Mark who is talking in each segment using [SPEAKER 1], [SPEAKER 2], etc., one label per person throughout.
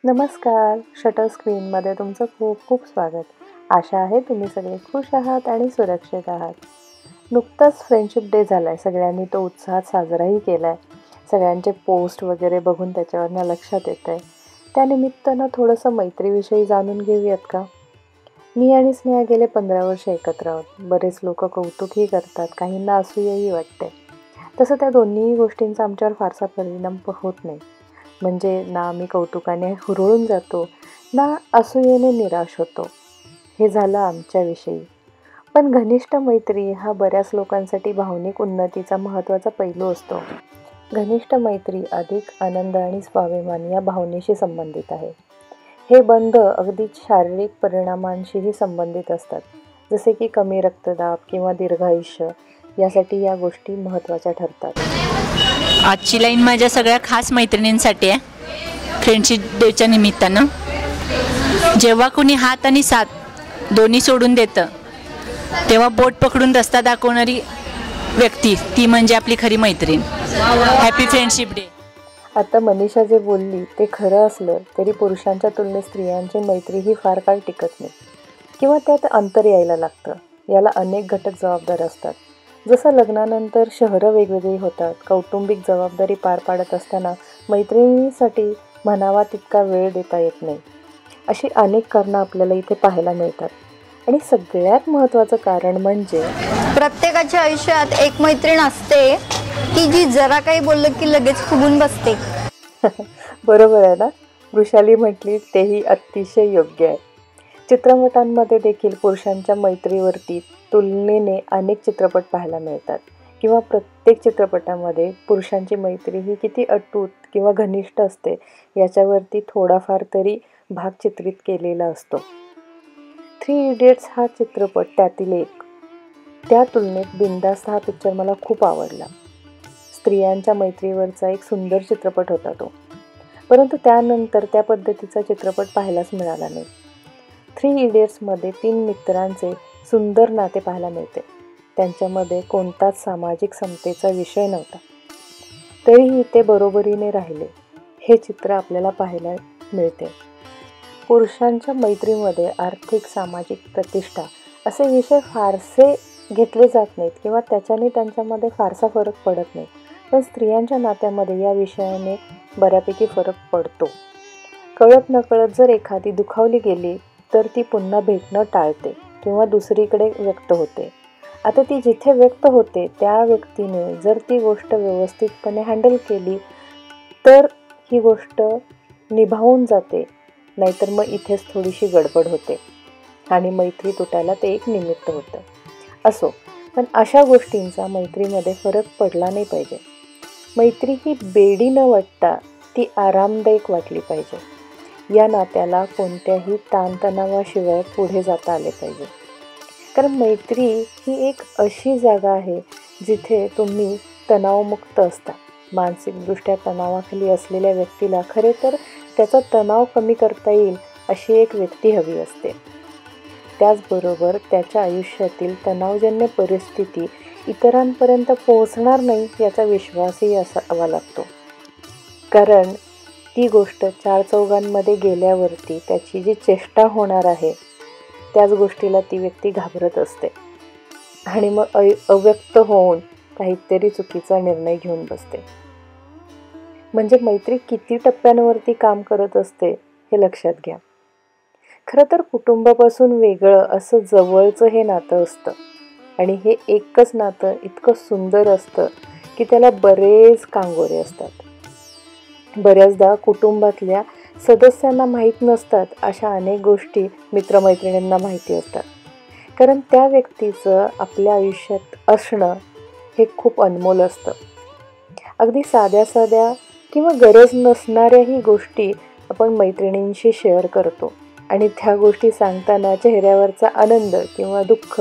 [SPEAKER 1] नमस्कार. शटर स्क्रीनमध्ये तुमचं खूप खूप स्वागत. आशा आहे तुम्ही सगळे खुश आहात आणि सुरक्षित आहात. नुकताच फ्रेंडशिप डे झाला आहे. सगळ्यांनी तो उत्साहात साजराही केला आहे. सगळ्यांचे पोस्ट वगैरे बघून त्याच्यावरनं लक्षात येतं आहे. त्यानिमित्तानं थोडंसं मैत्रीविषयी जाणून घेऊयात का? मी आणि स्नेहा गेले 15 वर्ष एकत्र आहोत. बरेच लोक कौतुकही करतात, काहींना असूयाही वाटते. तसं त्या दोन्ही गोष्टींचा आमच्यावर फारसा परिणाम होत नाही. म्हणजे ना आम्ही कौतुकाने हुरळून जातो, ना असूयेने निराश होतो. हे झालं आमच्याविषयी. पण घनिष्ठ मैत्री हा बऱ्याच लोकांसाठी भावनिक उन्नतीचा महत्त्वाचा पैलू असतो. घनिष्ठ मैत्री अधिक आनंद आणि स्वाभिमान या भावनेशी संबंधित आहे. हे बंध अगदी शारीरिक परिणामांशीही संबंधित असतात. जसे की कमी रक्तदाब किंवा दीर्घायुष्य यासाठी या गोष्टी महत्त्वाच्या ठरतात.
[SPEAKER 2] आजची लाईन माझ्या सगळ्या खास मैत्रिणींसाठी आहे. फ्रेंडशिप डेच्या निमित्तानं जेव्हा कोणी हात आणि साथ दोन्ही सोडून देतं, तेव्हा बोट पकडून रस्ता दाखवणारी व्यक्ती ती म्हणजे आपली खरी मैत्रीण. Happy friendship day.
[SPEAKER 1] आता मनीषा जे बोलली ते खरं असलं तरी पुरुषांच्या तुलनेत स्त्रियांची मैत्री ही फार काळ टिकत नाही किंवा त्यात अंतर यायला लागतं. याला अनेक घटक जबाबदार असतात. जसं लग्नानंतर शहरं वेगवेगळी होतात, कौटुंबिक जबाबदारी पार पाडत असताना मैत्रिणीसाठी म्हणावा तितका वेळ देता येत नाही, अशी अनेक कारणं आपल्याला इथे पाहायला मिळतात. आणि सगळ्यात महत्त्वाचं कारण म्हणजे
[SPEAKER 3] प्रत्येकाच्या आयुष्यात एक मैत्रीण असते की जी जरा काही बोललं की लगेच फुगून बसते.
[SPEAKER 1] बरोबर आहे ना? वृषाली म्हटली तेही अतिशय योग्य आहे. चित्रपटांमध्ये देखील पुरुषांच्या मैत्रीवरती तुलनेने अनेक चित्रपट पाहायला मिळतात किंवा प्रत्येक चित्रपटामध्ये पुरुषांची मैत्री ही किती अटूट किंवा घनिष्ठ असते याच्यावरती थोडाफार तरी भाग चित्रित केलेला असतो. 3 इडियट्स हा चित्रपट त्यातील एक. त्या तुलनेत बिनधास्त हा पिक्चर मला खूप आवडला. स्त्रियांच्या मैत्रीवरचा एक सुंदर चित्रपट होता तो. परंतु त्यानंतर त्या पद्धतीचा चित्रपट पाहायलाच मिळाला नाही. 3 इडियट्समध्ये 3 मित्रांचे सुंदर नाते पाहायला मिळते. त्यांच्यामध्ये कोणताच सामाजिक समतेचा विषय नव्हता, तरीही ते बरोबरीने राहिले. हे चित्र आपल्याला पाहायला मिळते. पुरुषांच्या मैत्रीमध्ये आर्थिक, सामाजिक प्रतिष्ठा असे विषय फारसे घेतले जात नाहीत किंवा त्याच्याने त्यांच्यामध्ये फारसा फरक पडत नाही. पण स्त्रियांच्या नात्यामध्ये या विषयाने बऱ्यापैकी फरक पडतो. कळत नकळत जर एखादी दुखावली गेली तर ती पुन्हा भेटणं टाळते किंवा दुसरीकडे व्यक्त होते. आता ती जिथे व्यक्त होते त्या व्यक्तीने जर ती गोष्ट व्यवस्थितपणे हँडल केली तर ही गोष्ट निभावून जाते, नाहीतर मग इथेच थोडीशी गडबड होते आणि मैत्री तुटायला ते एक निमित्त होतं. असो, पण अशा गोष्टींचा मैत्रीमध्ये फरक पडला नाही पाहिजे. मैत्री ही बेडी न वाटता ती आरामदायक वाटली पाहिजे. या नात्याला कोणत्याही ताणतणावाशिवाय पुढे जाता आले पाहिजे. कारण मैत्री ही एक अशी जागा आहे जिथे तुम्ही तणावमुक्त असता. मानसिकदृष्ट्या तणावाखाली असलेल्या व्यक्तीला खरे तर त्याचा तणाव कमी करता येईल अशी एक व्यक्ती हवी असते. त्याचबरोबर त्याच्या आयुष्यातील तणावजन्य परिस्थिती इतरांपर्यंत पोहोचणार नाही याचा विश्वासही असावा लागतो. कारण ती गोष्ट 4 चौघांमध्ये गेल्यावरती त्याची जी चेष्टा होणार आहे त्याच गोष्टीला ती व्यक्ती घाबरत असते आणि मग अव्यक्त होऊन काहीतरी चुकीचा निर्णय घेऊन बसते. म्हणजे मैत्री किती टप्प्यांवरती काम करत असते हे लक्षात घ्या. खरं तर कुटुंबापासून वेगळं असं जवळचं हे नातं असतं आणि हे एकच नातं इतकं सुंदर असतं की त्याला बरेच कांगोरे असतात. बऱ्याचदा कुटुंबातल्या सदस्यांना माहीत नसतात अशा अनेक गोष्टी मित्रमैत्रिणींना माहिती असतात. कारण त्या व्यक्तीचं आपल्या आयुष्यात असणं हे खूप अनमोल असतं. अगदी साध्या साध्या किंवा गरज नसणाऱ्याही गोष्टी आपण मैत्रिणींशी शेअर करतो आणि त्या गोष्टी सांगताना चेहऱ्यावरचा आनंद किंवा दुःख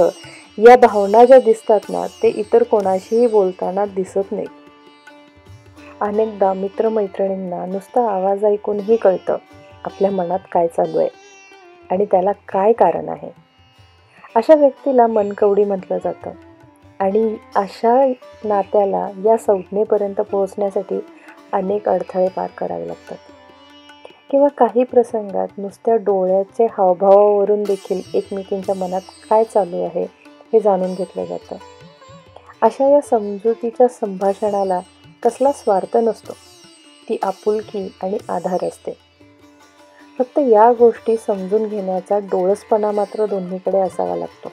[SPEAKER 1] या भावना ज्या दिसतात ना ते इतर कोणाशीही बोलताना दिसत नाही. अनेकदा मित्रमैत्रिणींना नुसता आवाज ऐकूनही कळतं आपल्या मनात काय चालू आहे आणि त्याला काय कारण आहे. अशा व्यक्तीला मनकवडी म्हटलं जातं आणि अशा नात्याला या संज्ञेपर्यंत पोहोचण्यासाठी अनेक अडथळे पार करावे लागतात. किंवा काही प्रसंगात नुसत्या डोळ्याचे हावभावावरून देखील एकमेकींच्या मनात काय चालू आहे हे जाणून घेतलं जातं. अशा या समजुतीच्या संभाषणाला कसला स्वार्थ नसतो, ती आपुलकी आणि आधार असते. फक्त या गोष्टी समजून घेण्याचा डोळसपणा मात्र दोन्हीकडे असावा लागतो.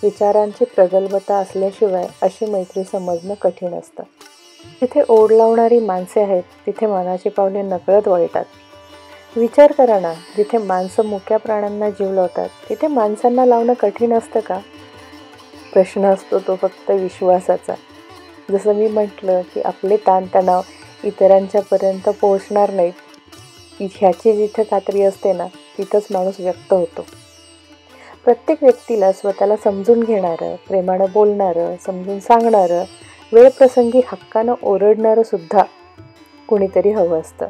[SPEAKER 1] विचारांची प्रगल्भता असल्याशिवाय अशी मैत्री समजणं कठीण असतं. जिथे ओढ लावणारी माणसे आहेत तिथे मनाची पावले नकळत वळतात. विचार करा ना, जिथे माणसं मुक्या प्राण्यांना जीव लावतात तिथे माणसांना लावणं कठीण असतं का? प्रश्न असतो तो फक्त विश्वासाचा. जसं मी म्हटलं की आपले ताणतणाव इतरांच्यापर्यंत पोहोचणार नाहीत ह्याची जिथे खात्री असते ना, तिथंच माणूस व्यक्त होतो. प्रत्येक व्यक्तीला स्वतःला समजून घेणारं, प्रेमानं बोलणारं, समजून सांगणारं, वेळप्रसंगी हक्कानं ओरडणारं सुद्धा कुणीतरी हवं असतं.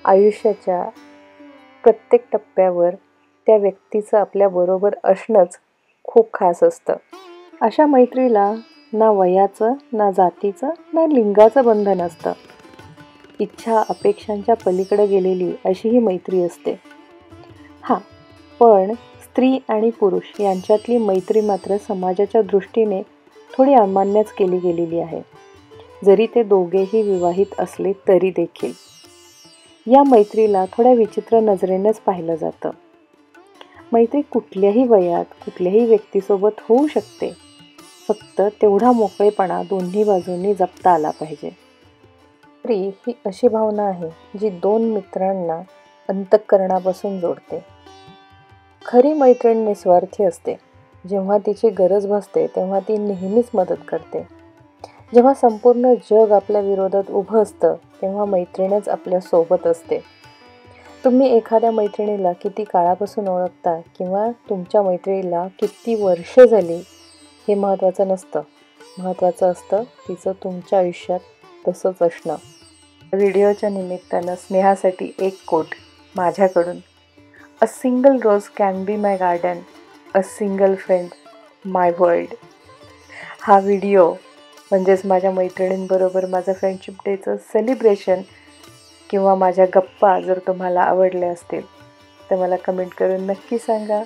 [SPEAKER 1] आयुष्याच्या प्रत्येक टप्प्यावर त्या व्यक्तीचं आपल्याबरोबर असणंच खूप खास असतं. अशा मैत्रीला ना वयाचं, ना जातीचं, ना लिंगाचं बंधन असतं. इच्छा अपेक्षांच्या पलीकडे गेलेली अशी ही मैत्री असते. हां, पण स्त्री आणि पुरुष यांच्यातली मैत्री मात्र समाजाच्या दृष्टीने थोडी अमान्यच केली गेलेली आहे. जरी ते दोघेही विवाहित असले तरी देखील या मैत्रीला थोड्या विचित्र नजरेनेच पाहिलं जातं. मैत्री कुठल्याही वयात कुठल्याही व्यक्तीसोबत होऊ शकते. फक्त तेवढा मोकळेपणा दोन्ही बाजूंनी जपता आला पाहिजे. मैत्री ही अशी भावना आहे जी दोन मित्रांना अंतःकरणापासून जोडते. खरी मैत्रीण निस्वार्थी असते. जेव्हा तिची गरज भासते तेव्हा ती नेहमीच मदत करते. जेव्हा संपूर्ण जग आपल्या विरोधात उभं असतं तेव्हा मैत्रीणच आपल्या सोबत असते. तुम्ही एखाद्या मैत्रिणीला किती काळापासून ओळखता किंवा तुमच्या मैत्रिणीला किती वर्षे झाली हे महत्त्वाचं नसतं. महत्त्वाचं असतं तिचं तुमच्या आयुष्यात तसंच असणं. व्हिडिओच्या निमित्तानं स्नेहासाठी एक कोट माझ्याकडून. A single rose can be my garden, a single friend my world. हा व्हिडिओ म्हणजेच माझ्या मैत्रिणींबरोबर माझं फ्रेंडशिप डेचं सेलिब्रेशन किंवा माझ्या गप्पा जर तुम्हाला आवडल्या असतील तर मला कमेंट करून नक्की सांगा.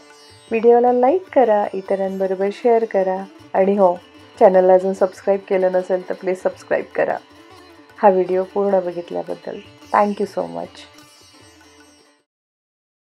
[SPEAKER 1] व्हिडिओला लाईक करा, इतरांबरोबर शेअर करा आणि हो, चॅनलला अजून सबस्क्राईब केलं नसेल तर प्लीज सबस्क्राईब करा. हा व्हिडिओ पूर्ण बघितल्याबद्दल थँक्यू सो मच.